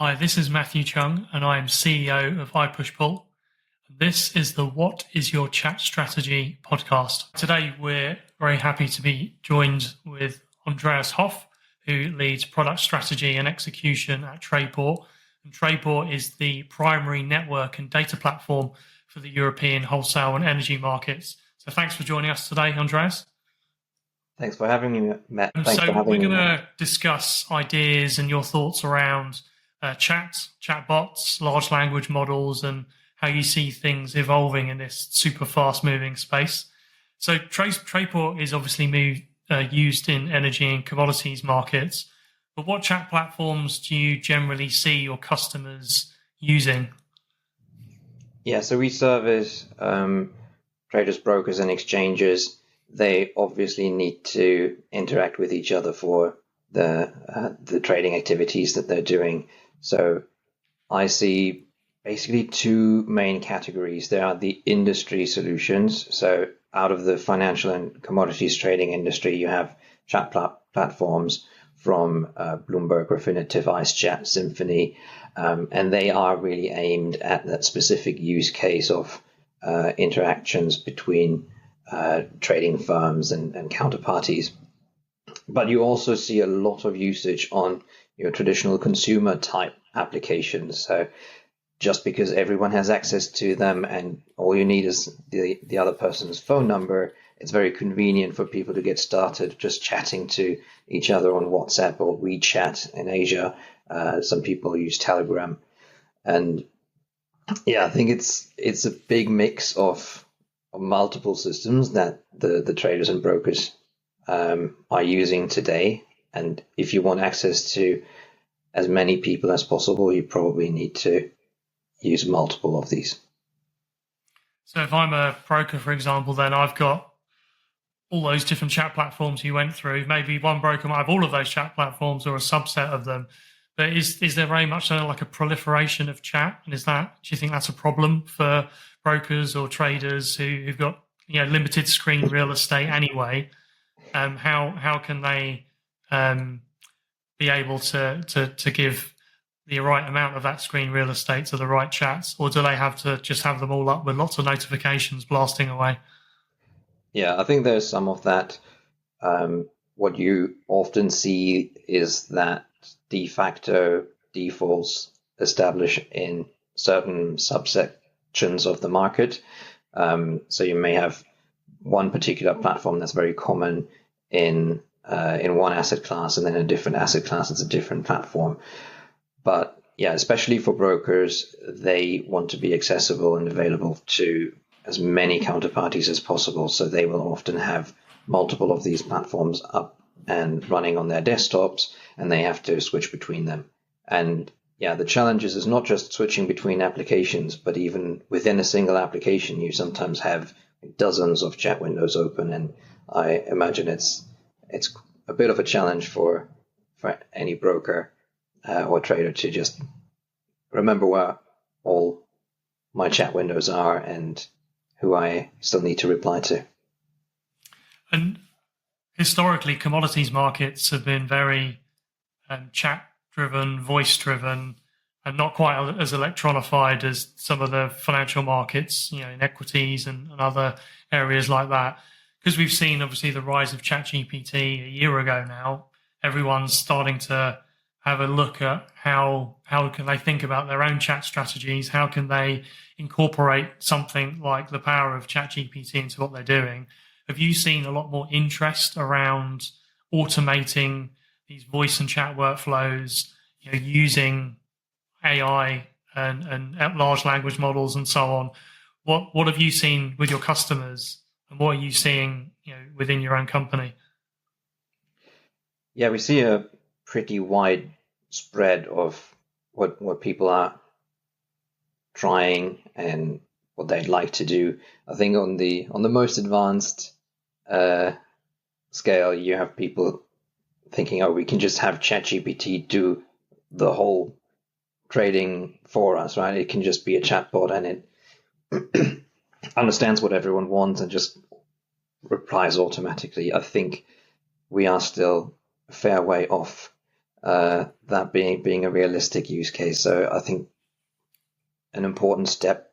Hi, this is Matthew Cheung, and I am CEO of ipushpull. This is the What is Your Chat Strategy podcast. Today, we're very happy to be joined with Andreas Hoff, who leads product strategy and execution at Trayport. And Trayport is the primary network and data platform for the European wholesale and energy markets. So thanks for joining us today, Andreas. Thanks for having me, Matt. So we're going to discuss ideas and your thoughts around chatbots, large language models, and how you see things evolving in this super fast-moving space. So Trayport is obviously used in energy and commodities markets, but what chat platforms do you generally see your customers using? Yeah, so we service traders, brokers, and exchanges. They obviously need to interact with each other for the trading activities that they're doing. So I see basically two main categories. There are the industry solutions. So out of the financial and commodities trading industry, you have chat platforms from Bloomberg, Refinitiv, IceChat, Symphony, and they are really aimed at that specific use case of interactions between trading firms and counterparties. But you also see a lot of usage on your traditional consumer type applications. So just because everyone has access to them and all you need is the other person's phone number, it's very convenient for people to get started just chatting to each other on WhatsApp or WeChat in Asia. Some people use Telegram. And yeah, I think it's a big mix of multiple systems that the traders and brokers are using today. And if you want access to as many people as possible, you probably need to use multiple of these. So if I'm a broker, for example, then I've got all those different chat platforms you went through. Maybe one broker might have all of those chat platforms or a subset of them. But is there very much like a proliferation of chat? And do you think that's a problem for brokers or traders who've got limited screen real estate anyway? How can they be able to give the right amount of that screen real estate to the right chats, or do they have to just have them all up with lots of notifications blasting away? Yeah, I think there's some of that. What you often see is that de facto defaults establish in certain subsections of the market. So you may have one particular platform that's very common in one asset class, and then a different asset class, it's a different platform. But yeah, especially for brokers, they want to be accessible and available to as many counterparties as possible. So they will often have multiple of these platforms up and running on their desktops, and they have to switch between them. And yeah, the challenge is not just switching between applications, but even within a single application, you sometimes have dozens of chat windows open. And I imagine it's a bit of a challenge for any broker or trader to just remember where all my chat windows are and who I still need to reply to. And historically, commodities markets have been very chat-driven, voice-driven, and not quite as electronified as some of the financial markets, in equities and other areas like that. Because we've seen, obviously, the rise of ChatGPT a year ago now, everyone's starting to have a look at how can they think about their own chat strategies, how can they incorporate something like the power of ChatGPT into what they're doing. Have you seen a lot more interest around automating these voice and chat workflows, using AI and large language models and so on? What have you seen with your customers, and what are you seeing within your own company? Yeah, we see a pretty wide spread of what people are trying and what they'd like to do. I think on the most advanced scale, you have people thinking, oh, we can just have ChatGPT do the whole trading for us, right? It can just be a chatbot and it understands what everyone wants and just replies automatically. I think we are still a fair way off that being a realistic use case. So I think an important step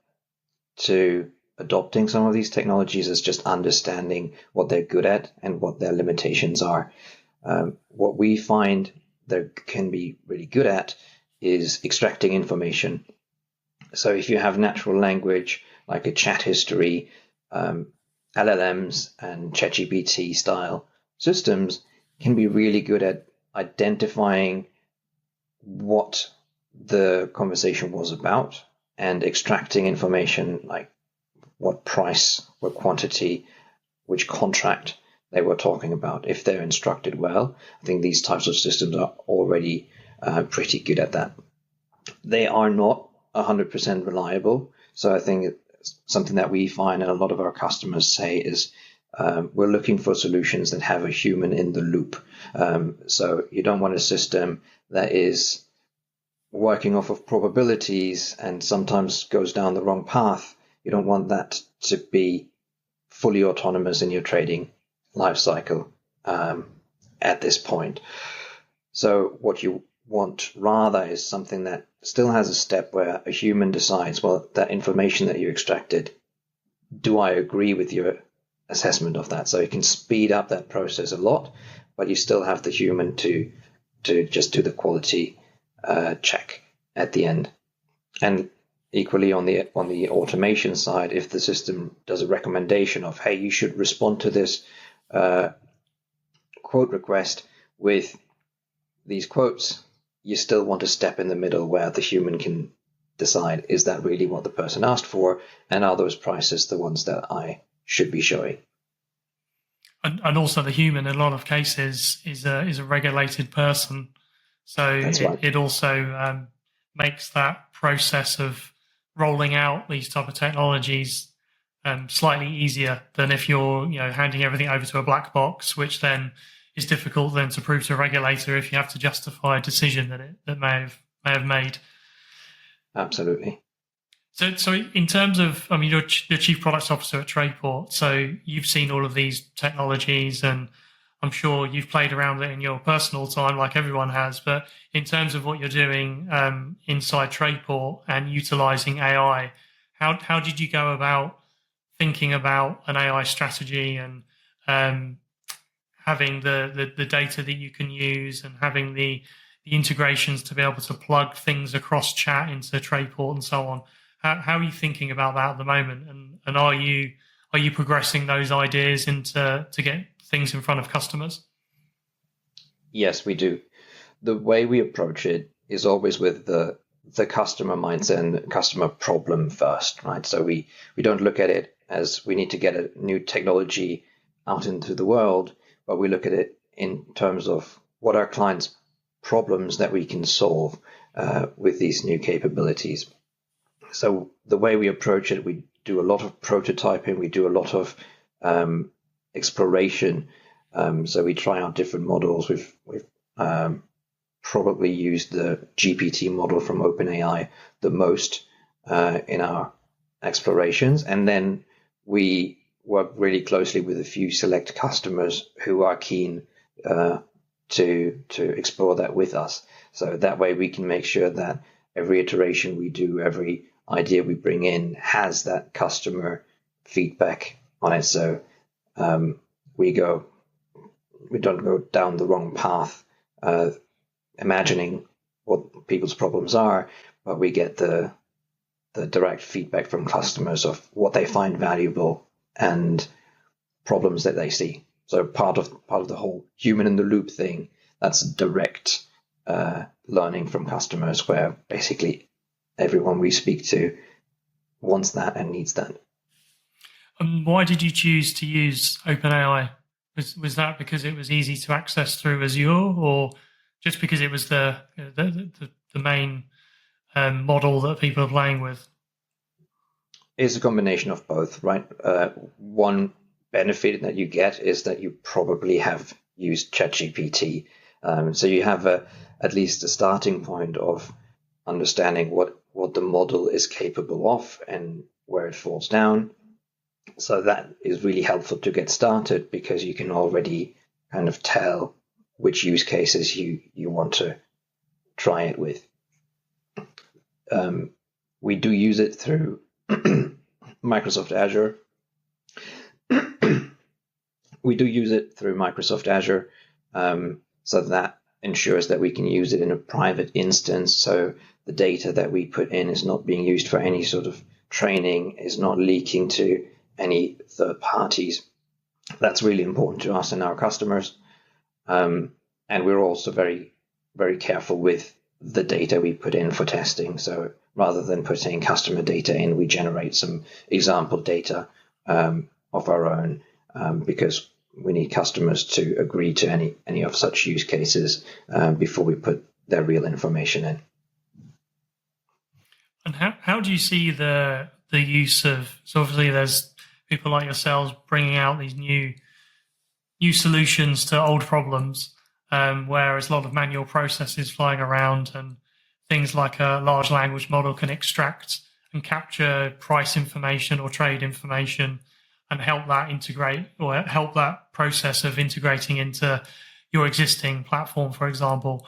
to adopting some of these technologies is just understanding what they're good at and what their limitations are. What we find they can be really good at is extracting information. So if you have natural language, like a chat history, LLMs and ChatGPT style systems can be really good at identifying what the conversation was about and extracting information like what price, what quantity, which contract they were talking about. If they're instructed well, I think these types of systems are already pretty good at that. They are not 100% reliable. So I think something that we find and a lot of our customers say is we're looking for solutions that have a human in the loop. So you don't want a system that is working off of probabilities and sometimes goes down the wrong path. You don't want that to be fully autonomous in your trading life cycle at this point. So what you want rather is something that still has a step where a human decides, well, that information that you extracted, do I agree with your assessment of that? So you can speed up that process a lot, but you still have the human to just do the quality check at the end. And equally on the automation side, if the system does a recommendation of, hey, you should respond to this quote request with these quotes, you still want to step in the middle where the human can decide, is that really what the person asked for? And are those prices the ones that I should be showing? And also the human in a lot of cases is a regulated person. So it also makes that process of rolling out these type of technologies slightly easier than if you're handing everything over to a black box, which then is difficult then to prove to a regulator if you have to justify a decision that may have made. Absolutely. So in terms of, I mean, you're the Chief Products Officer at Trayport, so you've seen all of these technologies and I'm sure you've played around with it in your personal time like everyone has, but in terms of what you're doing inside Trayport and utilizing AI, how did you go about thinking about an AI strategy and having the data that you can use and having the integrations to be able to plug things across chat into Trayport and so on? How are you thinking about that at the moment? And are you progressing those ideas to get things in front of customers? Yes, we do. The way we approach it is always with the customer mindset and the customer problem first, right? So we don't look at it as we need to get a new technology out into the world, but we look at it in terms of what are clients' problems that we can solve with these new capabilities. So the way we approach it, we do a lot of prototyping, we do a lot of exploration. So we try out different models. We've probably used the GPT model from OpenAI the most in our explorations. And then we work really closely with a few select customers who are keen to explore that with us. So that way we can make sure that every iteration we do, every idea we bring in has that customer feedback on it. So we don't go down the wrong path, imagining what people's problems are, but we get the direct feedback from customers of what they find valuable and problems that they see. So part of the whole human in the loop thing, that's direct learning from customers, where basically everyone we speak to wants that and needs that. Why did you choose to use OpenAI? Was that because it was easy to access through Azure, or just because it was the main model that people are playing with? It's a combination of both, right? One benefit that you get is that you probably have used ChatGPT. So you have at least a starting point of understanding what the model is capable of and where it falls down. So that is really helpful to get started because you can already kind of tell which use cases you want to try it with. We do use it through Microsoft Azure. We do use it through Microsoft Azure, so that ensures that we can use it in a private instance. So the data that we put in is not being used for any sort of training, is not leaking to any third parties. That's really important to us and our customers. And we're also very, very careful with the data we put in for testing. So rather than putting customer data in, we generate some example data of our own, because we need customers to agree to any of such use cases before we put their real information in. And how do you see the use of, so obviously there's people like yourselves bringing out these new solutions to old problems, where there's a lot of manual processes flying around, and things like a large language model can extract and capture price information or trade information and help that integrate, or help that process of integrating into your existing platform, for example.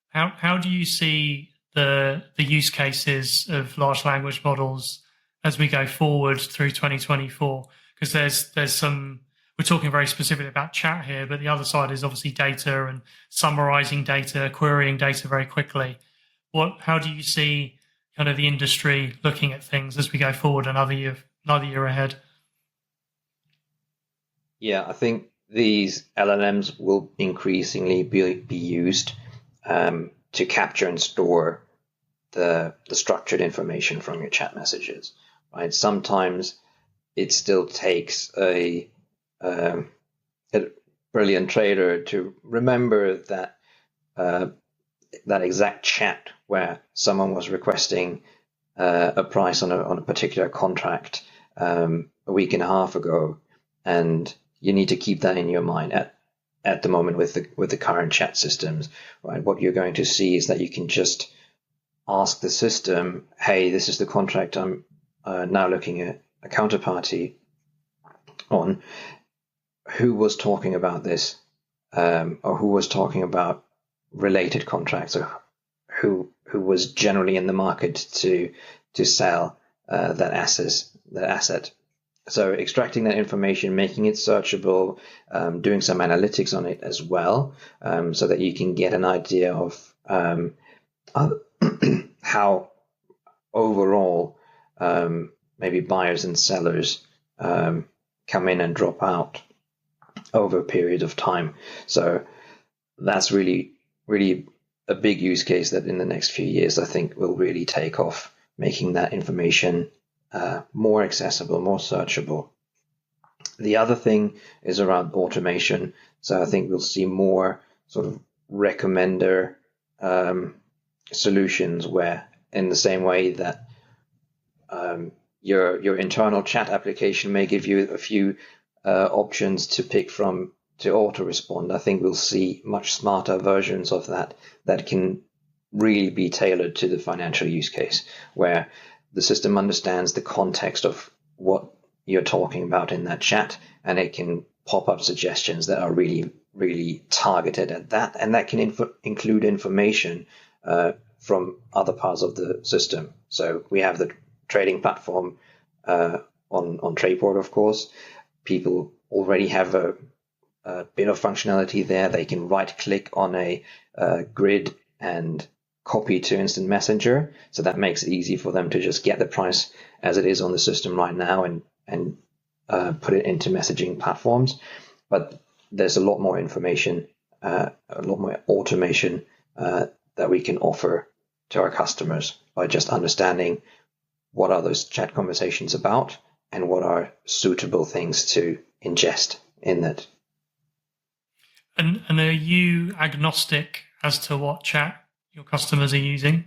How do you see the use cases of large language models as we go forward through 2024? Because there's some, we're talking very specifically about chat here, but the other side is obviously data and summarizing data, querying data very quickly. How do you see kind of the industry looking at things as we go forward another year ahead? Yeah, I think these LLMs will increasingly be used to capture and store the structured information from your chat messages. Right? Sometimes it still takes a brilliant trader to remember that that exact chat where someone was requesting a price on a particular contract a week and a half ago, and you need to keep that in your mind at the moment with the current chat systems. Right? What you're going to see is that you can just ask the system, "Hey, this is the contract I'm now looking at a counterparty on. Who was talking about this, or who was talking about related contracts, or who was generally in the market to sell that asset." So extracting that information, making it searchable, doing some analytics on it as well, so that you can get an idea of how overall maybe buyers and sellers come in and drop out over a period of time. So that's really, really a big use case that in the next few years I think will really take off, making that information more accessible, more searchable. The other thing is around automation. So I think we'll see more sort of recommender solutions where, in the same way that your internal chat application may give you a few options to pick from to auto respond, I think we'll see much smarter versions of that can really be tailored to the financial use case, where the system understands the context of what you're talking about in that chat, and it can pop up suggestions that are really, really targeted at that, and that can include information from other parts of the system. So we have the trading platform on Trayport, of course. People already have a bit of functionality there. They can right-click on a grid and copy to Instant Messenger. So that makes it easy for them to just get the price as it is on the system right now and put it into messaging platforms. But there's a lot more information, a lot more automation that we can offer to our customers by just understanding what are those chat conversations about and what are suitable things to ingest in that. And are you agnostic as to what chat your customers are using?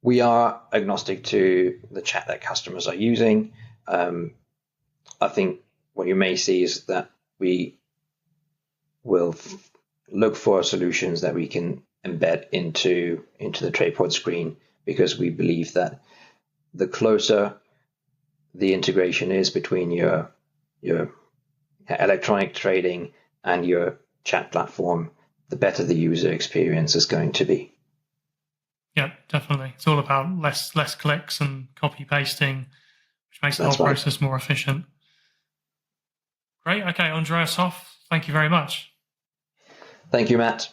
We are agnostic to the chat that customers are using. I think what you may see is that we will look for solutions that we can embed into the Trayport screen, because we believe that the closer the integration is between your electronic trading and your chat platform, the better the user experience is going to be. Yeah, definitely. It's all about less clicks and copy pasting, which makes the That's whole right. process more efficient. Great. Okay, Andreas Hoff, thank you very much. Thank you, Matt.